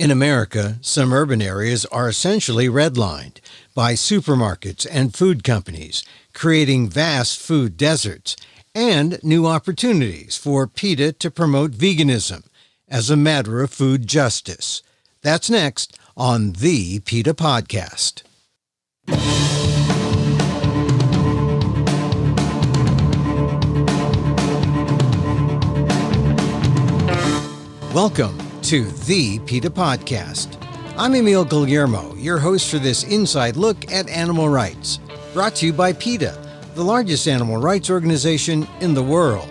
In America, some urban areas are essentially redlined by supermarkets and food companies, creating vast food deserts and new opportunities for PETA to promote veganism as a matter of food justice. That's next on the PETA Podcast. Welcome to the PETA Podcast. I'm Emil Guillermo, your host for this inside look at animal rights, brought to you by PETA, the largest animal rights organization in the world.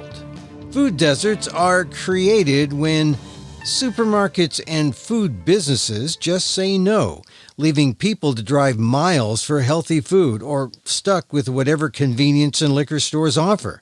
Food deserts are created when supermarkets and food businesses just say no, leaving people to drive miles for healthy food or stuck with whatever convenience and liquor stores offer.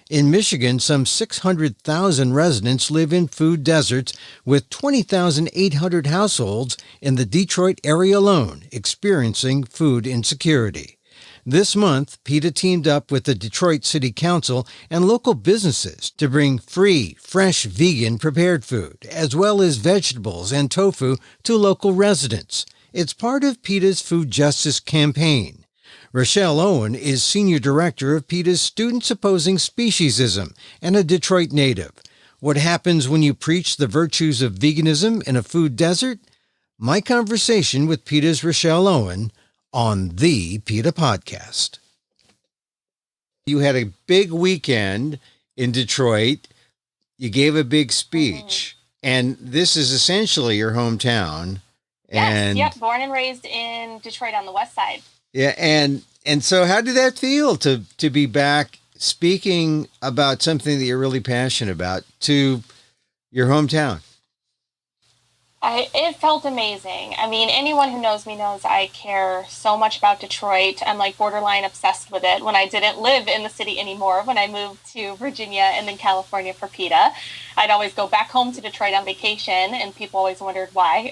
In Michigan, some 600,000 residents live in food deserts, with 20,800 households in the Detroit area alone experiencing food insecurity. This month, PETA teamed up with the Detroit City Council and local businesses to bring free, fresh, vegan prepared food, as well as vegetables and tofu to local residents. It's part of PETA's food justice campaign. Rachelle Owen is Senior Director of PETA's Students Opposing Speciesism and a Detroit native. What happens when you preach the virtues of veganism in a food desert? My conversation with PETA's Rachelle Owen on the PETA Podcast. You had a big weekend in Detroit. You gave a big speech, and this is essentially your hometown. Yes, born and raised in Detroit on the west side. Yeah, and so how did that feel to be back speaking about something that you're really passionate about to your hometown? It felt amazing. I mean, anyone who knows me knows I care so much about Detroit. I'm like borderline obsessed with it. When I didn't live in the city anymore, when I moved to Virginia and then California for PETA, I'd always go back home to Detroit on vacation, and people always wondered why.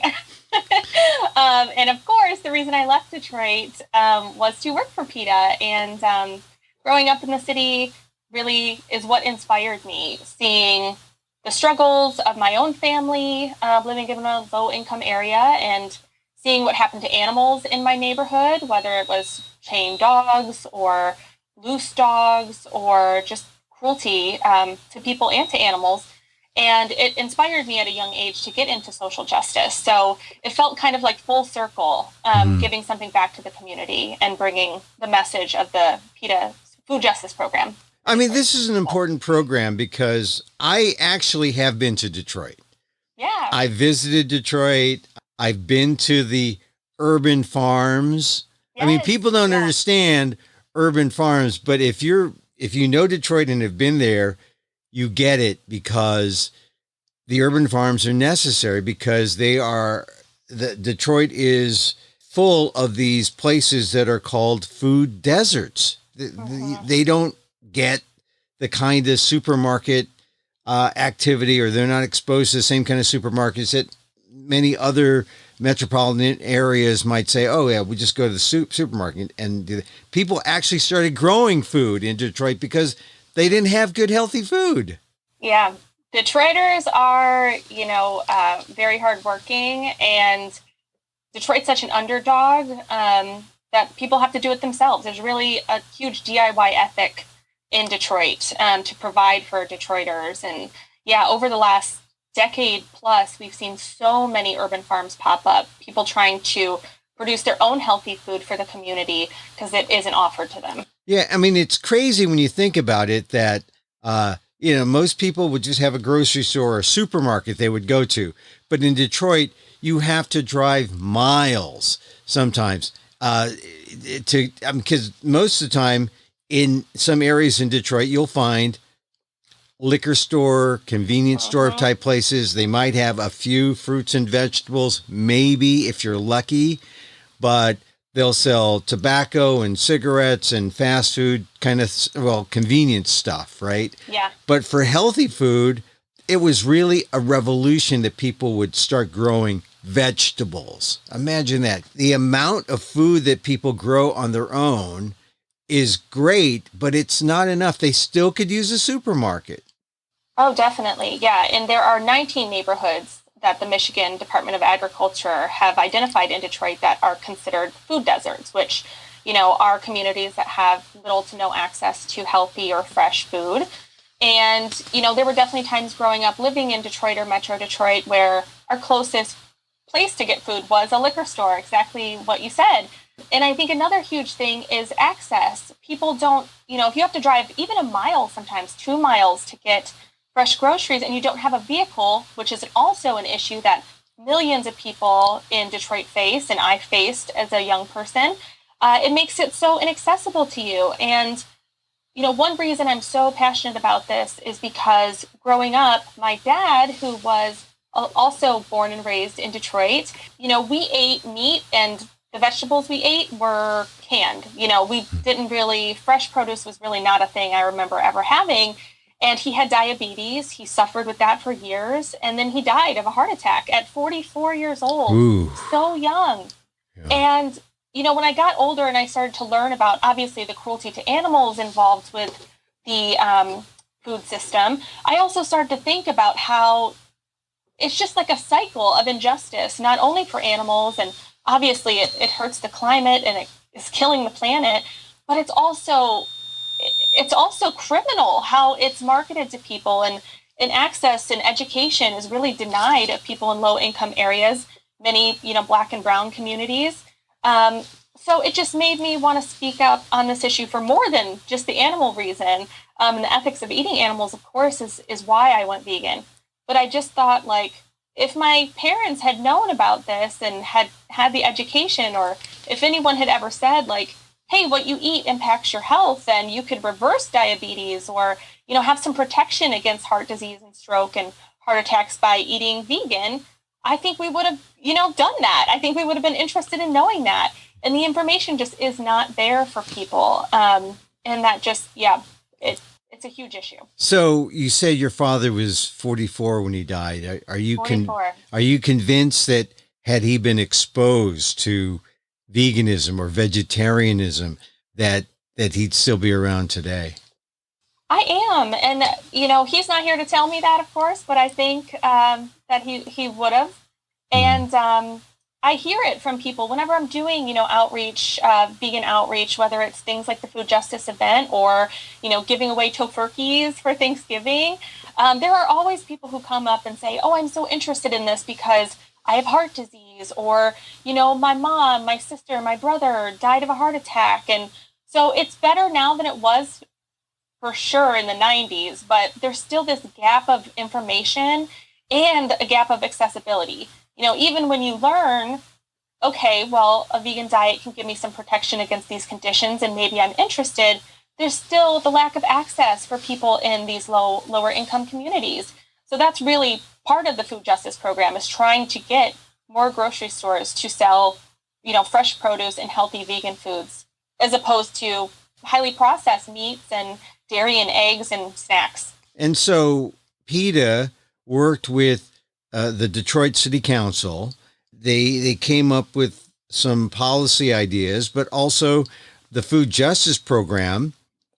And of course, the reason I left Detroit was to work for PETA. And growing up in the city really is what inspired me, seeing the struggles of my own family, living in a low-income area, and seeing what happened to animals in my neighborhood, whether it was chained dogs or loose dogs or just cruelty to people and to animals. And it inspired me at a young age to get into social justice. So it felt kind of like full circle, giving something back to the community and bringing the message of the PETA food justice program. I mean, this is an important program because I actually have been to Detroit. Yeah. I visited Detroit. I've been to the urban farms. Yes. I mean, people don't understand urban farms, but if you know Detroit and have been there, you get it, because the urban farms are necessary, because Detroit is full of these places that are called food deserts. They don't get the kind of supermarket activity, or they're not exposed to the same kind of supermarkets that many other metropolitan areas might say, oh yeah, we just go to the supermarket and do that. People actually started growing food in Detroit because they didn't have good, healthy food. Yeah. Detroiters are, very hardworking, and Detroit's such an underdog that people have to do it themselves. There's really a huge DIY ethic in Detroit to provide for Detroiters. And yeah, over the last decade plus, we've seen so many urban farms pop up, people trying to produce their own healthy food for the community because it isn't offered to them. Yeah, I mean, it's crazy when you think about it that, most people would just have a grocery store or a supermarket they would go to. But in Detroit, you have to drive miles sometimes because most of the time in some areas in Detroit, you'll find liquor store, convenience store type places. They might have a few fruits and vegetables, maybe if you're lucky, but they'll sell tobacco and cigarettes and fast food convenience stuff, right? Yeah. But for healthy food, it was really a revolution that people would start growing vegetables. Imagine that. The amount of food that people grow on their own is great, but it's not enough. They still could use a supermarket. Oh, definitely. Yeah. And there are 19 neighborhoods that the Michigan Department of Agriculture have identified in Detroit that are considered food deserts, which, are communities that have little to no access to healthy or fresh food. And, there were definitely times growing up living in Detroit or Metro Detroit where our closest place to get food was a liquor store, exactly what you said. And I think another huge thing is access. People don't, if you have to drive even a mile, sometimes 2 miles to get fresh groceries and you don't have a vehicle, which is also an issue that millions of people in Detroit face and I faced as a young person, it makes it so inaccessible to you. And, one reason I'm so passionate about this is because growing up, my dad, who was also born and raised in Detroit, we ate meat and the vegetables we ate were canned. We didn't really, fresh produce was really not a thing I remember ever having. And he had diabetes. He suffered with that for years. And then he died of a heart attack at 44 years old. Ooh. So young. Yeah. And, when I got older and I started to learn about, obviously, the cruelty to animals involved with the food system, I also started to think about how it's just like a cycle of injustice, not only for animals, and obviously it hurts the climate and it is killing the planet, but it's also criminal how it's marketed to people, and access and education is really denied of people in low income areas, many, Black and brown communities. So it just made me want to speak up on this issue for more than just the animal reason. And the ethics of eating animals, of course, is why I went vegan. But I just thought, if my parents had known about this and had the education, or if anyone had ever said, hey, what you eat impacts your health and you could reverse diabetes, or, have some protection against heart disease and stroke and heart attacks by eating vegan, I think we would have, done that. I think we would have been interested in knowing that. And the information just is not there for people. And that just, it's a huge issue. So you said your father was 44 when he died. Are you 44. Are you convinced that had he been exposed to veganism or vegetarianism, that he'd still be around today? I am. And, he's not here to tell me that, of course, but I think that he would have. And I hear it from people whenever I'm doing, outreach, vegan outreach, whether it's things like the food justice event or, giving away tofurkeys for Thanksgiving. There are always people who come up and say, oh, I'm so interested in this because I have heart disease, or, my mom, my sister, my brother died of a heart attack. And so it's better now than it was for sure in the 90s, but there's still this gap of information and a gap of accessibility. Even when you learn, okay, well, a vegan diet can give me some protection against these conditions and maybe I'm interested, there's still the lack of access for people in these lower income communities. So that's really part of the food justice program, is trying to get more grocery stores to sell, fresh produce and healthy vegan foods, as opposed to highly processed meats and dairy and eggs and snacks. And so PETA worked with the Detroit City Council. They came up with some policy ideas, but also the food justice program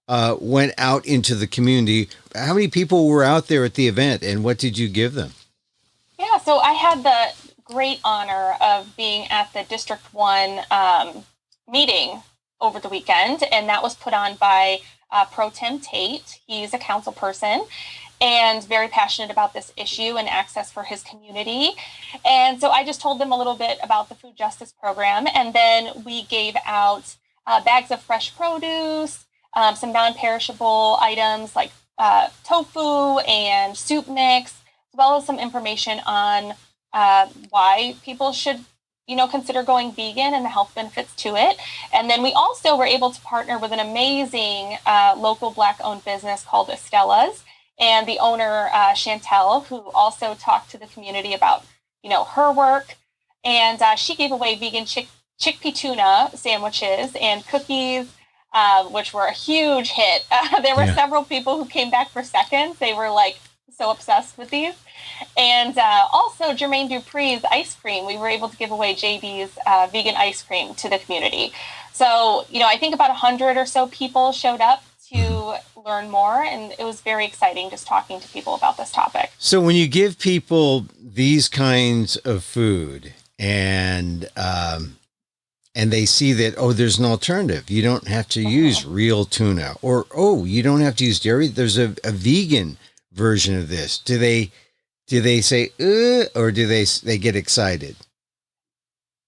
went out into the community. How many people were out there at the event, and what did you give them? Yeah, so I had the great honor of being at the District 1 meeting over the weekend, and that was put on by Pro Tem Tate. He's a council person and very passionate about this issue and access for his community. And so I just told them a little bit about the food justice program, and then we gave out bags of fresh produce, some non-perishable items like tofu and soup mix, as well as some information on why people should, consider going vegan and the health benefits to it. And then we also were able to partner with an amazing local Black-owned business called Estella's, and the owner, Chantel, who also talked to the community about, her work. And she gave away vegan chickpea tuna sandwiches and cookies, which were a huge hit. There were several people who came back for seconds. They were so obsessed with these. And also Jermaine Dupree's ice cream. We were able to give away JD's vegan ice cream to the community. So, I think about 100 or so people showed up to learn more. And it was very exciting just talking to people about this topic. So when you give people these kinds of food and they see that, oh, there's an alternative. You don't have to use real tuna, or, oh, you don't have to use dairy. There's a vegan version of this. Do they say, or do they get excited?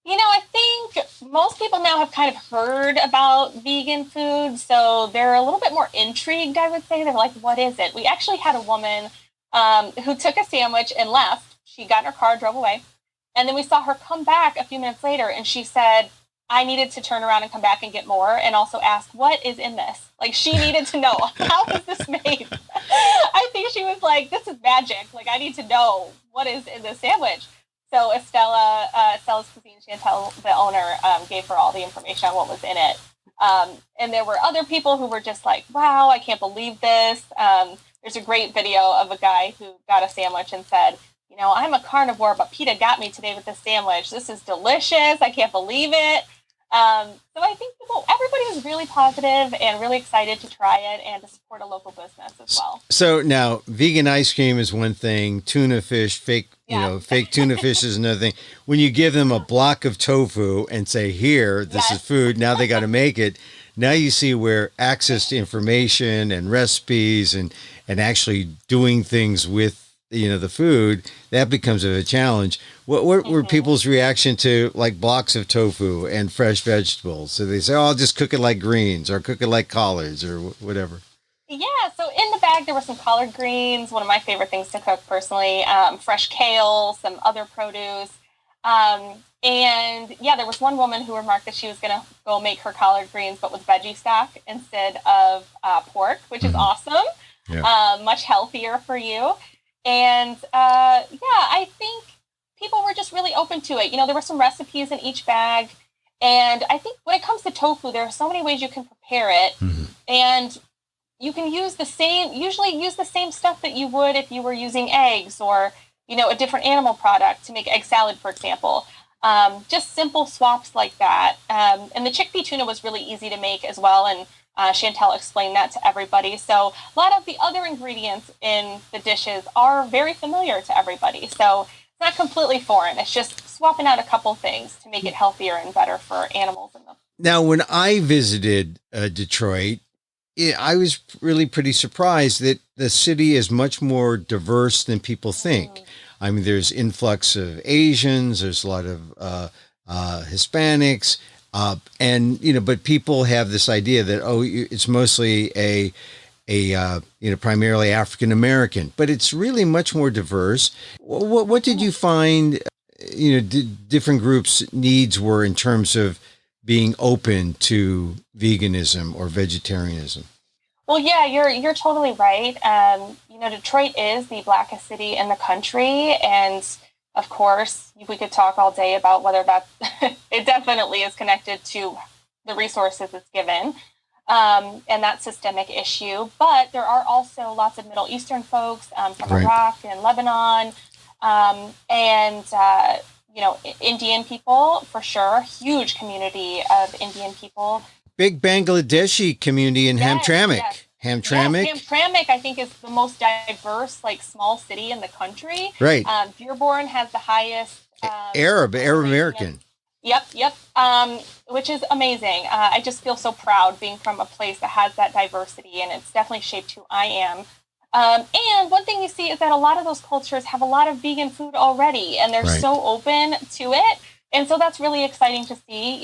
I think most people now have kind of heard about vegan food, so they're a little bit more intrigued, I would say. They're like, what is it? We actually had a woman who took a sandwich and left. She got in her car, drove away, and then we saw her come back a few minutes later, and she said, I needed to turn around and come back and get more, and also ask, what is in this? Like, she needed to know, how is this made? I think she was like, this is magic. Like, I need to know what is in this sandwich. So Estella's Cuisine, Chantel, the owner, gave her all the information on what was in it. And there were other people who were just like, wow, I can't believe this. There's a great video of a guy who got a sandwich and said, I'm a carnivore, but PETA got me today with this sandwich. This is delicious. I can't believe it. So I think everybody was really positive and really excited to try it and to support a local business as well. So now vegan ice cream is one thing, tuna fish, fake tuna fish is another thing. When you give them a block of tofu and say, here, this is food, now they got to make it. Now you see where access to information and recipes and actually doing things with the food, that becomes a challenge. What were people's reaction to like blocks of tofu and fresh vegetables? So they say, oh, I'll just cook it like greens or cook it like collards or whatever. Yeah, so in the bag there were some collard greens, one of my favorite things to cook personally, fresh kale, some other produce. And yeah, there was one woman who remarked that she was going to go make her collard greens, but with veggie stock instead of pork, which is awesome. Yeah. Much healthier for you. And I think people were just really open to it. There were some recipes in each bag. And I think when it comes to tofu, there are so many ways you can prepare it. And you can use the same stuff that you would if you were using eggs or, a different animal product to make egg salad, for example. Just simple swaps like that. And the chickpea tuna was really easy to make as well. And Chantel explained that to everybody. So a lot of the other ingredients in the dishes are very familiar to everybody. So it's not completely foreign. It's just swapping out a couple things to make it healthier and better for animals. Now, when I visited Detroit, I was really pretty surprised that the city is much more diverse than people think. I mean, there's influx of Asians, there's a lot of Hispanics, but people have this idea that, it's mostly a primarily African American, but it's really much more diverse. What did you find, different groups' needs were in terms of being open to veganism or vegetarianism? Well, yeah, you're totally right. Detroit is the blackest city in the country, and of course, we could talk all day about whether that it definitely is connected to the resources it's given, and that systemic issue. But there are also lots of Middle Eastern folks from Iraq and Lebanon, and Indian people for sure. Huge community of Indian people. Big Bangladeshi community in Hamtramck. Yes. Hamtramck? Yes, Hamtramck, I think, is the most diverse, small city in the country. Right. Dearborn has the highest... Arab American. Yep. Which is amazing. I just feel so proud being from a place that has that diversity, and it's definitely shaped who I am. And one thing you see is that a lot of those cultures have a lot of vegan food already, and they're so open to it. And so that's really exciting to see.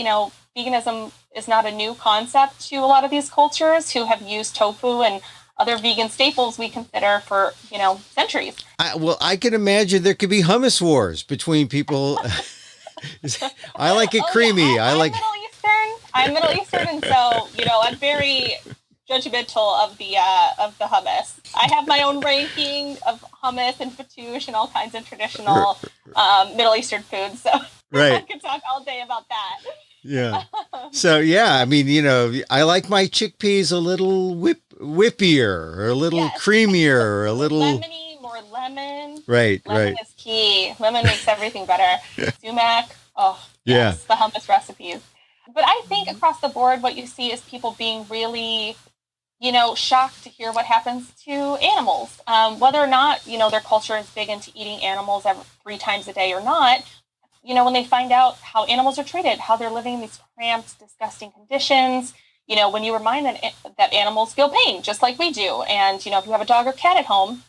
Veganism is not a new concept to a lot of these cultures who have used tofu and other vegan staples we consider for, centuries. I can imagine there could be hummus wars between people. I like it creamy. Yeah. I'm Middle Eastern, and so, I'm very judgmental of the hummus. I have my own ranking of hummus and fattoush and all kinds of traditional Middle Eastern foods. So I could talk all day about that. Yeah. So, I mean, I like my chickpeas a little whippier or a little creamier or a little... Lemony, more lemon. Lemon is key. Lemon makes everything better. Sumac. Oh, yes, the hummus recipes. But I think across the board, what you see is people being really, shocked to hear what happens to animals. Whether or not, their culture is big into eating animals 3 times a day or not, when they find out how animals are treated, how they're living in these cramped, disgusting conditions, when you remind them that animals feel pain just like we do. And, if you have a dog or cat at home,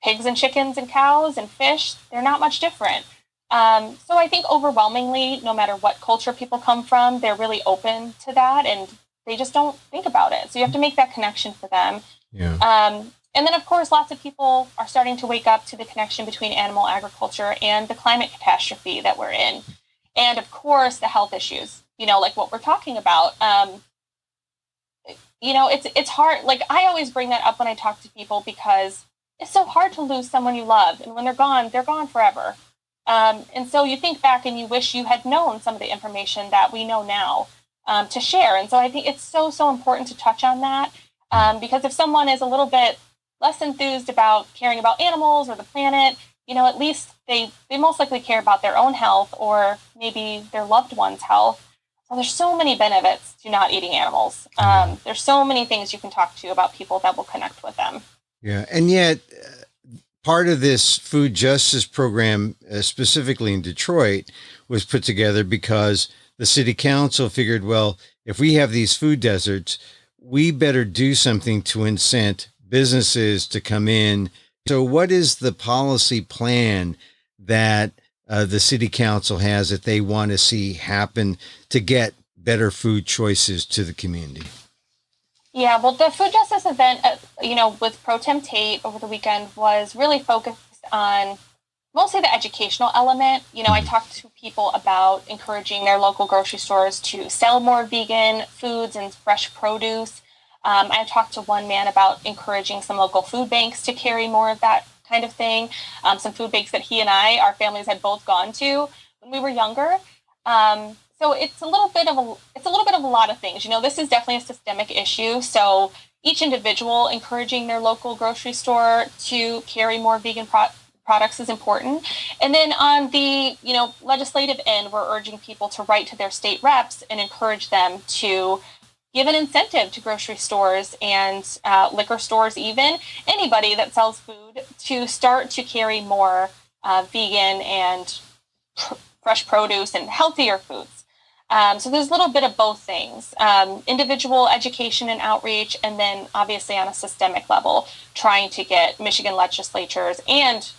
pigs and chickens and cows and fish, they're not much different. So I think overwhelmingly, no matter what culture people come from, they're really open to that and they just don't think about it. So you have to make that connection for them. Yeah. And then, of course, lots of people are starting to wake up to the connection between animal agriculture and the climate catastrophe that we're in. And, of course, the health issues, like what we're talking about. It's hard. Like, I always bring that up when I talk to people because it's so hard to lose someone you love. And when they're gone forever. And so you think back and you wish you had known some of the information that we know now to share. And so I think it's so, so important to touch on that because if someone is a little bit less enthused about caring about animals or the planet, at least they most likely care about their own health or maybe their loved one's health. So there's so many benefits to not eating animals. There's so many things you can talk to about people that will connect with them. Yeah. And yet part of this food justice program, specifically in Detroit, was put together because the city council figured, well, if we have these food deserts, we better do something to incent businesses to come in. So what is the policy plan that the city council has that they want to see happen to get better food choices to the community? Yeah, well, the food justice event, with Pro Tem Tate over the weekend was really focused on mostly the educational element. I talked to people about encouraging their local grocery stores to sell more vegan foods and fresh produce. I talked to one man about encouraging some local food banks to carry more of that kind of thing. Some food banks that he and our families had both gone to when we were younger. So it's a little bit of a lot of things. This is definitely a systemic issue. So each individual encouraging their local grocery store to carry more vegan products is important. And then on the, legislative end, we're urging people to write to their state reps and encourage them to give an incentive to grocery stores and liquor stores, even anybody that sells food, to start to carry more vegan and fresh produce and healthier foods. So there's a little bit of both things, individual education and outreach, and then obviously on a systemic level, trying to get Michigan legislatures and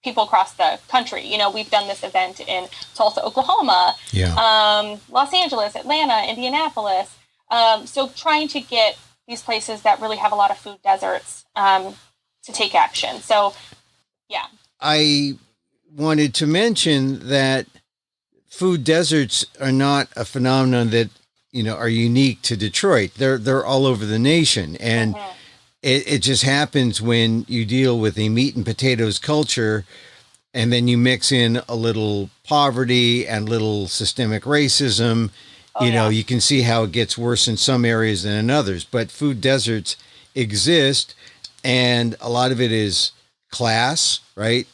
people across the country. We've done this event in Tulsa, Oklahoma, Los Angeles, Atlanta, Indianapolis. So trying to get these places that really have a lot of food deserts to take action. So, yeah. I wanted to mention that food deserts are not a phenomenon that, are unique to Detroit. They're all over the nation. And it just happens when you deal with a meat and potatoes culture and then you mix in a little poverty and little systemic racism. You can see how it gets worse in some areas than in others, but food deserts exist and a lot of it is class, right?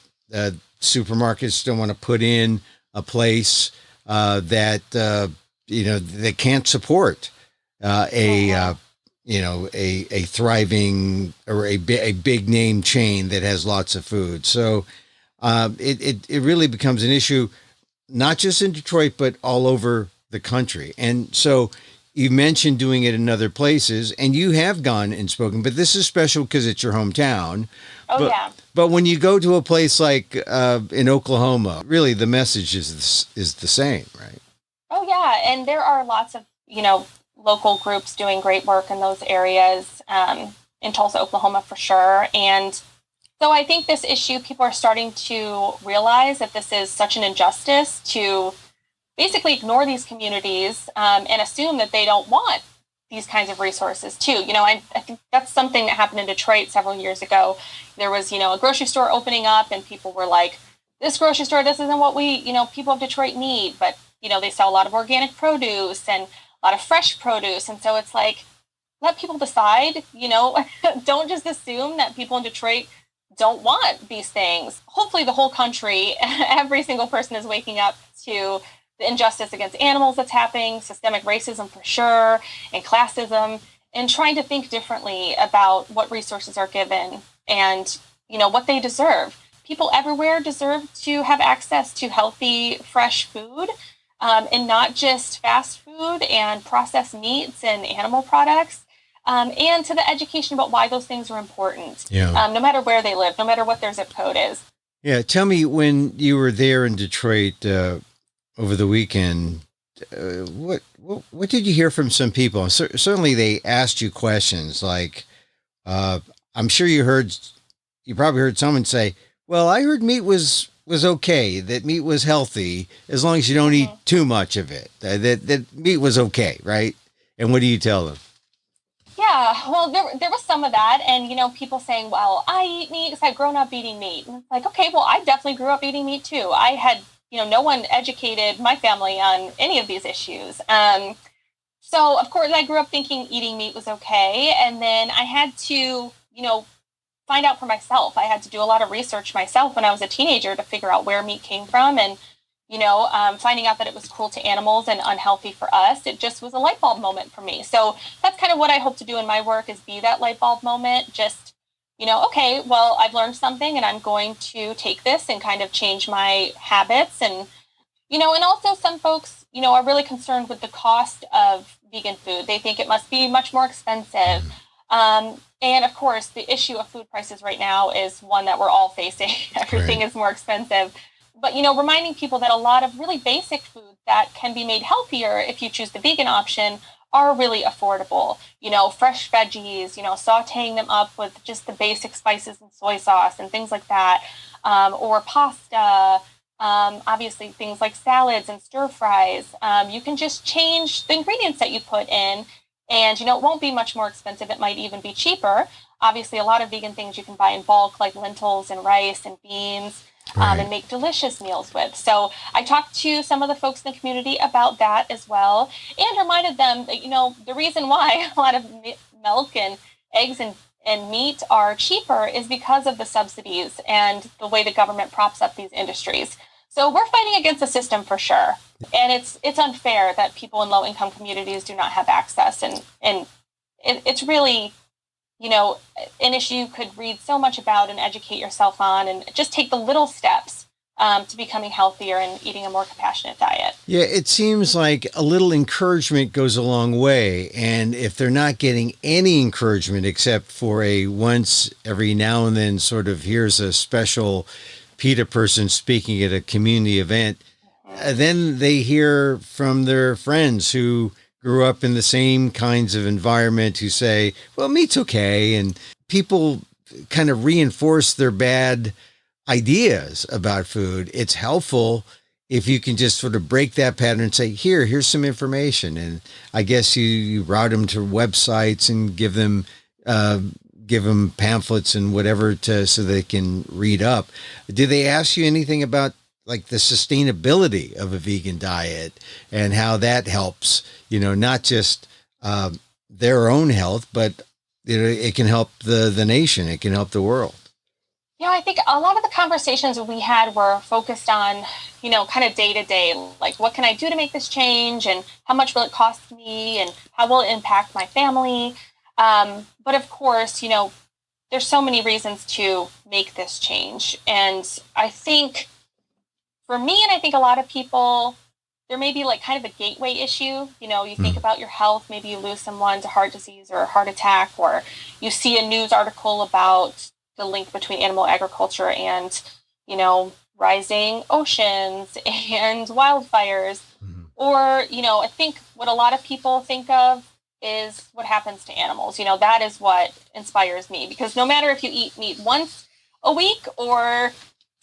Supermarkets don't want to put in a place that they can't support a thriving or a big name chain that has lots of food. So it really becomes an issue, not just in Detroit, but all over the country. And so you mentioned doing it in other places, and you have gone and spoken, but this is special because it's your hometown. But when you go to a place like in Oklahoma, really the message is the same, right? Oh, yeah. And there are lots of, local groups doing great work in those areas in Tulsa, Oklahoma, for sure. And so I think this issue, people are starting to realize that this is such an injustice to basically ignore these communities and assume that they don't want these kinds of resources too. I think that's something that happened in Detroit several years ago. There was, a grocery store opening up and people were like, this grocery store, this isn't what we, people of Detroit need. But, they sell a lot of organic produce and a lot of fresh produce. And so it's like, let people decide, don't just assume that people in Detroit don't want these things. Hopefully the whole country, every single person is waking up to the injustice against animals that's happening, systemic racism for sure, and classism. and trying to think differently about what resources are given and, what they deserve. People everywhere deserve to have access to healthy, fresh food, and not just fast food and processed meats and animal products, and to the education about why those things are important, no matter where they live, no matter what their zip code is. Yeah. Tell me, when you were there in Detroit over the weekend, what did you hear from some people? Certainly they asked you questions like, I'm sure you probably heard someone say, well, I heard meat was okay, that meat was healthy as long as you don't eat too much of it, that meat was okay, right? And what do you tell them? Yeah, well, there was some of that, and people saying, "Well, I eat meat because I've grown up eating meat." And it's like, okay, well, I definitely grew up eating meat too. I had, no one educated my family on any of these issues. So of course, I grew up thinking eating meat was okay, and then I had to, find out for myself. I had to do a lot of research myself when I was a teenager to figure out where meat came from, and finding out that it was cruel to animals and unhealthy for us. It just was a light bulb moment for me. So that's kind of what I hope to do in my work, is be that light bulb moment. Just, okay, well, I've learned something and I'm going to take this and kind of change my habits. And, and also some folks, are really concerned with the cost of vegan food. They think it must be much more expensive. And of course, the issue of food prices right now is one that we're all facing. Everything is more expensive. But, reminding people that a lot of really basic foods that can be made healthier if you choose the vegan option are really affordable. Fresh veggies, sauteing them up with just the basic spices and soy sauce and things like that, or pasta, obviously things like salads and stir fries. You can just change the ingredients that you put in, and, it won't be much more expensive. It might even be cheaper. Obviously, a lot of vegan things you can buy in bulk, like lentils and rice and beans. And make delicious meals with. So I talked to some of the folks in the community about that as well, and reminded them that, the reason why a lot of milk and eggs and meat are cheaper is because of the subsidies and the way the government props up these industries. So we're fighting against the system for sure. And it's unfair that people in low-income communities do not have access. And it's really, an issue you could read so much about and educate yourself on, and just take the little steps to becoming healthier and eating a more compassionate diet. Yeah, it seems like a little encouragement goes a long way. And if they're not getting any encouragement except for a once every now and then sort of, here's a special PETA person speaking at a community event, then they hear from their friends who grew up in the same kinds of environment who say, well, meat's okay. And people kind of reinforce their bad ideas about food. It's helpful if you can just sort of break that pattern and say, here's some information. And I guess you route them to websites and give them pamphlets and whatever so they can read up. Did they ask you anything about like the sustainability of a vegan diet and how that helps, not just their own health, but it can help the nation, it can help the world? I think a lot of the conversations we had were focused on, kind of day to day, like what can I do to make this change, and how much will it cost me, and how will it impact my family? But of course, there's so many reasons to make this change. And I think for me, and I think a lot of people, there may be like kind of a gateway issue. You think about your health, maybe you lose someone to heart disease or a heart attack, or you see a news article about the link between animal agriculture and, rising oceans and wildfires. Or, I think what a lot of people think of is what happens to animals. That is what inspires me, because no matter if you eat meat once a week or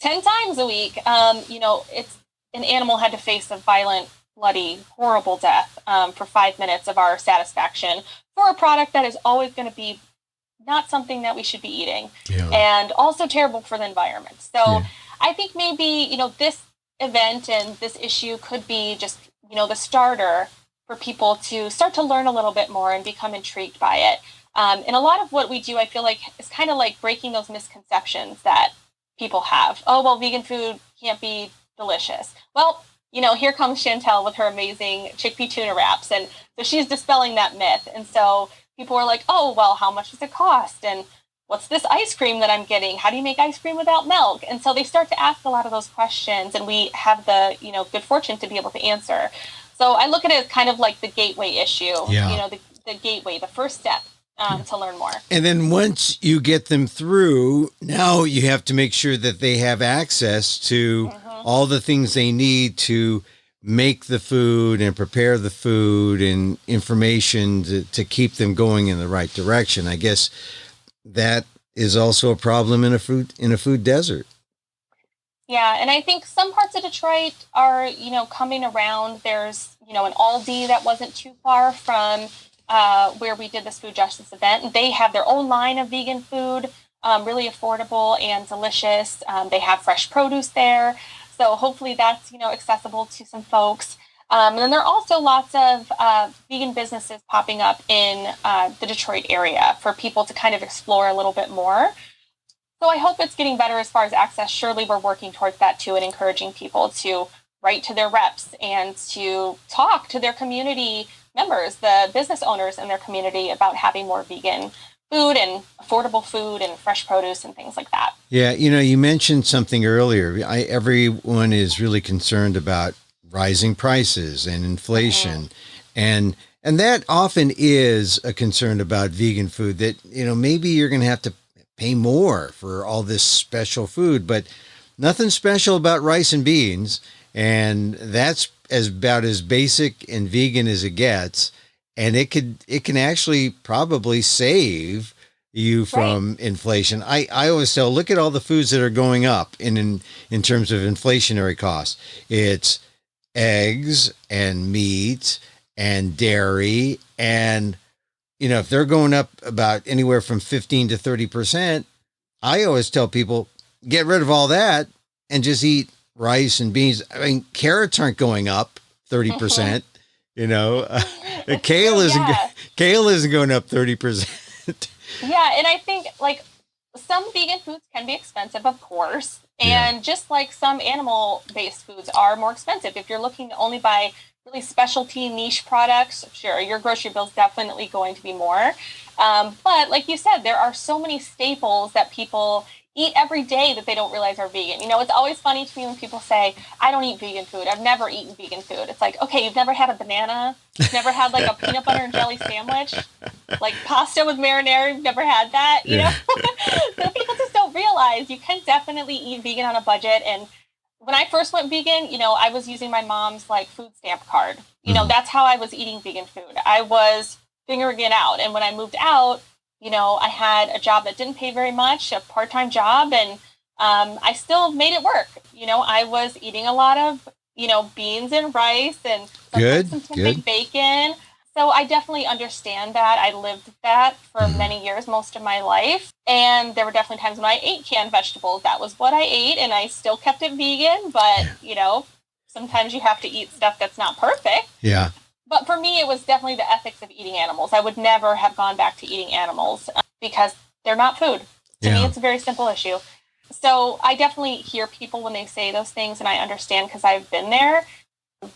10 times a week, it's an animal had to face a violent, bloody, horrible death for 5 minutes of our satisfaction for a product that is always going to be not something that we should be eating, and also terrible for the environment. So I think maybe, this event and this issue could be just, the starter for people to start to learn a little bit more and become intrigued by it. And a lot of what we do, I feel like, is kind of like breaking those misconceptions that people have. Oh, well, vegan food can't be delicious. Well, here comes Chantel with her amazing chickpea tuna wraps. And so she's dispelling that myth. And so people are like, oh, well, how much does it cost? And what's this ice cream that I'm getting? How do you make ice cream without milk? And so they start to ask a lot of those questions, and we have the, good fortune to be able to answer. So I look at it as kind of like the gateway issue, the gateway, the first step to learn more. And then once you get them through, now you have to make sure that they have access to all the things they need to make the food and prepare the food and information to keep them going in the right direction. I guess that is also a problem in a food desert. Yeah, and I think some parts of Detroit are, coming around. There's, an Aldi that wasn't too far from where we did this food justice event. And they have their own line of vegan food, really affordable and delicious. They have fresh produce there. So hopefully that's, accessible to some folks. And then there are also lots of vegan businesses popping up in the Detroit area for people to kind of explore a little bit more. So I hope it's getting better as far as access. Surely we're working towards that too, and encouraging people to write to their reps and to talk to their community members, the business owners in their community, about having more vegan food and affordable food and fresh produce and things like that. Yeah, you mentioned something earlier. Everyone is really concerned about rising prices and inflation. And that often is a concern about vegan food, that, maybe you're going to have to pay more for all this special food, but nothing special about rice and beans. And that's about as basic and vegan as it gets. And it can actually probably save you from inflation. I always tell, look at all the foods that are going up in terms of inflationary costs. It's eggs and meat and dairy, and if they're going up about anywhere from 15 to 30%, I always tell people, get rid of all that and just eat rice and beans. I mean, carrots aren't going up 30%. Kale isn't going up 30%. Yeah, and I think some vegan foods can be expensive, of course, and just like some animal-based foods are more expensive. If you're looking to only buy really specialty niche products, sure, your grocery bill is definitely going to be more. But like you said, there are so many staples that people eat every day that they don't realize are vegan. It's always funny to me when people say, I don't eat vegan food. I've never eaten vegan food. It's like, okay, you've never had a banana? You've never had a peanut butter and jelly sandwich? Like pasta with marinara? You've never had that? So people just don't realize you can definitely eat vegan on a budget. And when I first went vegan, I was using my mom's food stamp card. That's how I was eating vegan food. I was figuring it out. And when I moved out, I had a job that didn't pay very much, a part-time job, and I still made it work. I was eating a lot of, beans and rice and some big bacon. So I definitely understand that. I lived that for many years, most of my life. And there were definitely times when I ate canned vegetables. That was what I ate, and I still kept it vegan. But, sometimes you have to eat stuff that's not perfect. Yeah. But for me, it was definitely the ethics of eating animals. I would never have gone back to eating animals because they're not food. To me, it's a very simple issue. So I definitely hear people when they say those things, and I understand because I've been there,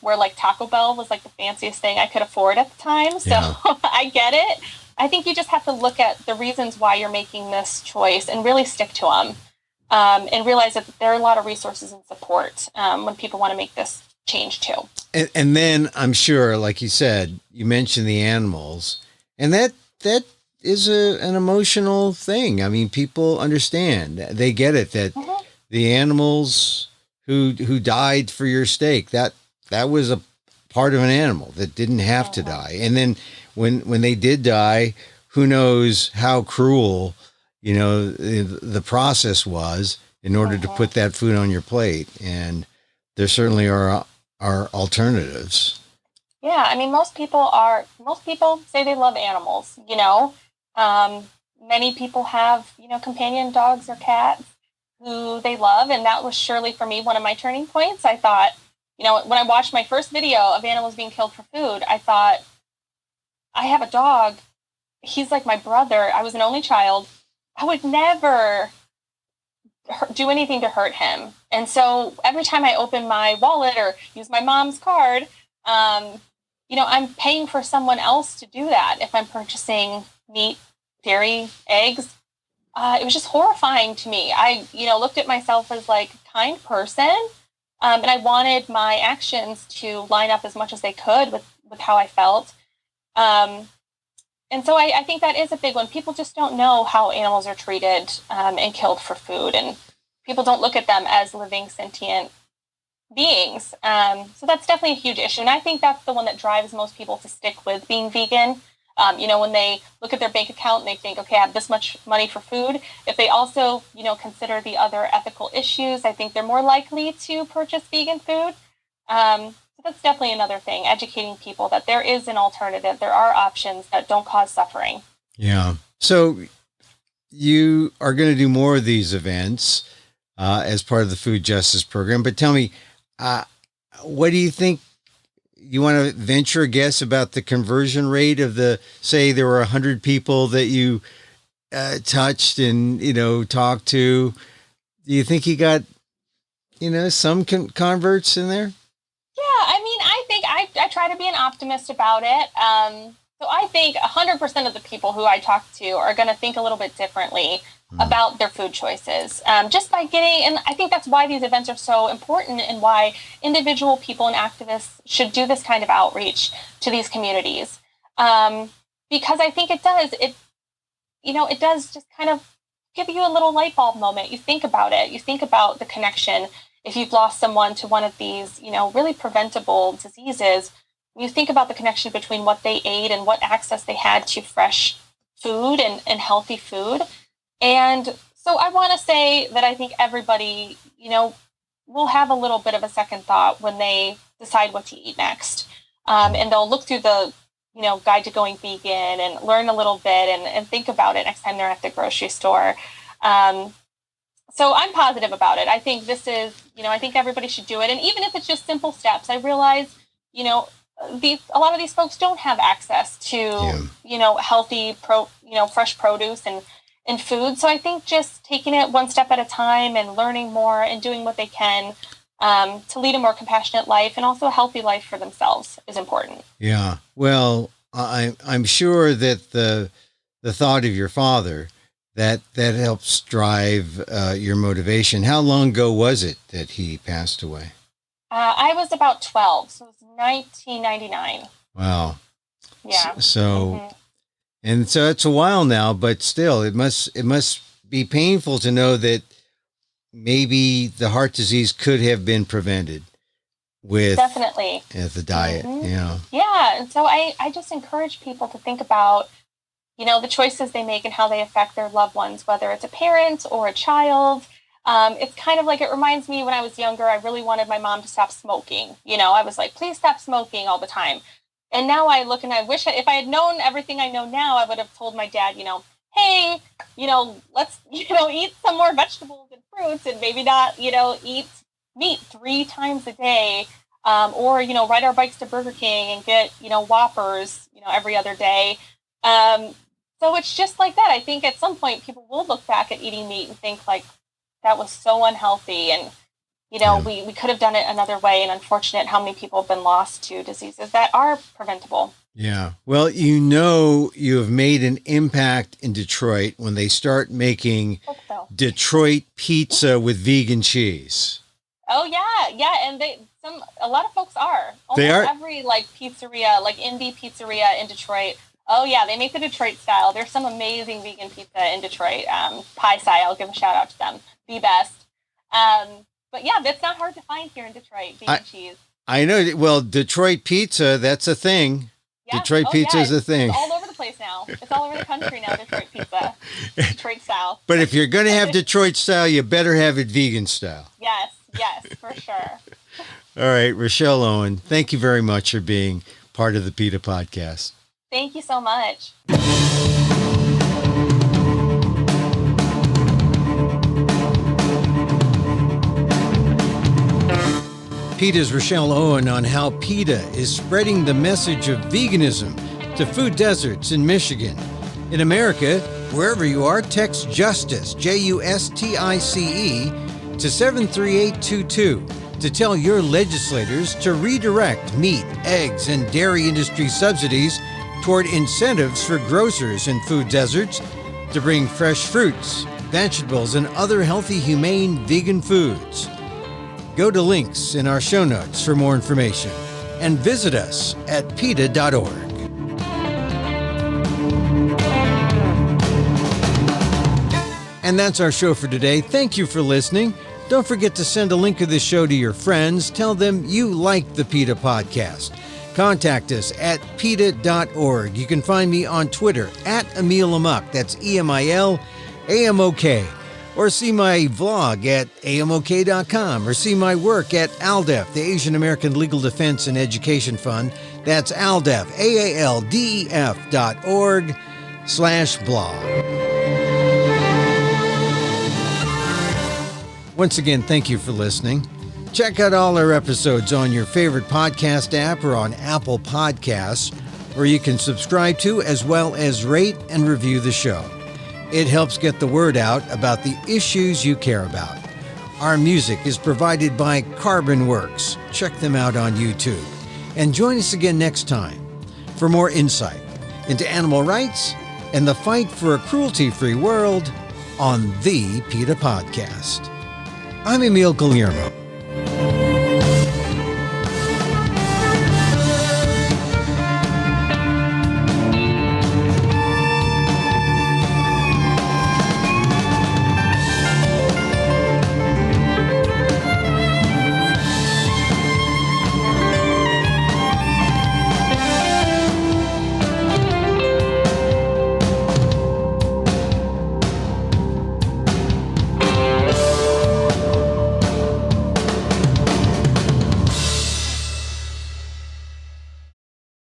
where Taco Bell was the fanciest thing I could afford at the time. So I get it. I think you just have to look at the reasons why you're making this choice and really stick to them, and realize that there are a lot of resources and support when people want to make this change too. And then I'm sure, like you said, you mentioned the animals, and that is an emotional thing. I mean, people understand, they get it, that the animals who died for your steak, that was a part of an animal that didn't have to die. And then when they did die, who knows how cruel, the process was in order to put that food on your plate. And there certainly are alternatives. Yeah, I mean, most people say they love animals, many people have, companion dogs or cats who they love. And that was surely for me one of my turning points. I thought, when I watched my first video of animals being killed for food, I thought, I have a dog. He's like my brother. I was an only child. I would never do anything to hurt him. And so every time I open my wallet or use my mom's card, I'm paying for someone else to do that. If I'm purchasing meat, dairy, eggs, it was just horrifying to me. I, looked at myself as like a kind person, and I wanted my actions to line up as much as they could with how I felt. And so I think that is a big one. People just don't know how animals are treated and killed for food, and people don't look at them as living sentient beings. So that's definitely a huge issue, and I think that's the one that drives most people to stick with being vegan. When they look at their bank account and they think, okay, I have this much money for food. If they also, consider the other ethical issues, I think they're more likely to purchase vegan food. So that's definitely another thing, educating people that there is an alternative. There are options that don't cause suffering. Yeah. So you are going to do more of these events as part of the food justice program. But tell me, what do you think? You want to venture a guess about the conversion rate of say there were 100 people that you touched and, talked to. Do you think you got, some converts in there? Yeah, I think I try to be an optimist about it. So I think 100% of the people who I talk to are going to think a little bit differently about their food choices, just by and I think that's why these events are so important and why individual people and activists should do this kind of outreach to these communities. Because I think it does just kind of give you a little light bulb moment. You think about it. You think about the connection. If you've lost someone to one of these, really preventable diseases, you think about the connection between what they ate and what access they had to fresh food and healthy food. And so I want to say that I think everybody, will have a little bit of a second thought when they decide what to eat next. And they'll look through the, guide to going vegan and learn a little bit and think about it next time they're at the grocery store. So I'm positive about it. I think this is, I think everybody should do it. And even if it's just simple steps, I realize, a lot of these folks don't have access to, healthy, fresh produce and food. So I think just taking it one step at a time and learning more and doing what they can to lead a more compassionate life and also a healthy life for themselves is important. Yeah. Well, I'm sure that the thought of your father, that helps drive your motivation. How long ago was it that he passed away? I was about 12, so it was 1999. Wow. Yeah. So, and so it's a while now, but still, it must be painful to know that maybe the heart disease could have been prevented with definitely the diet. Yeah. And so I just encourage people to think about, the choices they make and how they affect their loved ones, whether it's a parent or a child. It's kind of like, it reminds me when I was younger, I really wanted my mom to stop smoking. I was like, please stop smoking all the time. And now I look and I wish if I had known everything I know now, I would have told my dad, hey, let's, eat some more vegetables and fruits and maybe not, eat meat 3 times a day. Or, ride our bikes to Burger King and get, Whoppers, every other day. So it's just like that. I think at some point people will look back at eating meat and think like, that was so unhealthy. And, we could have done it another way. And unfortunate how many people have been lost to diseases that are preventable. Yeah. Well, you have made an impact in Detroit when they start making Detroit pizza with vegan cheese. Oh, yeah. Yeah. And a lot of folks are. They are? Every pizzeria, indie pizzeria in Detroit. Oh, yeah. They make the Detroit style. There's some amazing vegan pizza in Detroit. Pie Sci, I'll give a shout out to them. The best. But yeah, that's not hard to find here in Detroit, vegan cheese. I know. Well, Detroit pizza, that's a thing. Yeah. Detroit pizza is a thing. It's all over the place now. It's all over the country now, Detroit pizza. Detroit style. But if you're going to have Detroit style, you better have it vegan style. Yes, for sure. All right, Rachelle, Owen, thank you very much for being part of the PETA Podcast. Thank you so much. PETA's Rachelle Owen on how PETA is spreading the message of veganism to food deserts in Michigan. In America, wherever you are, text JUSTICE, JUSTICE, to 73822. to tell your legislators to redirect meat, eggs, and dairy industry subsidies toward incentives for grocers in food deserts to bring fresh fruits, vegetables, and other healthy, humane, vegan foods. Go to links in our show notes for more information and visit us at PETA.org. And that's our show for today. Thank you for listening. Don't forget to send a link of this show to your friends. Tell them you like the PETA Podcast. Contact us at PETA.org. You can find me on Twitter at Emil Amok. That's EMIL AMOK. Or see my vlog at amok.com. Or see my work at ALDEF, the Asian American Legal Defense and Education Fund. That's ALDEF, AALDEF.org/blog. Once again, thank you for listening. Check out all our episodes on your favorite podcast app or on Apple Podcasts, where you can subscribe to as well as rate and review the show. It helps get the word out about the issues you care about. Our music is provided by Carbon Works. Check them out on YouTube. And join us again next time for more insight into animal rights and the fight for a cruelty-free world on the PETA Podcast. I'm Emil Guillermo.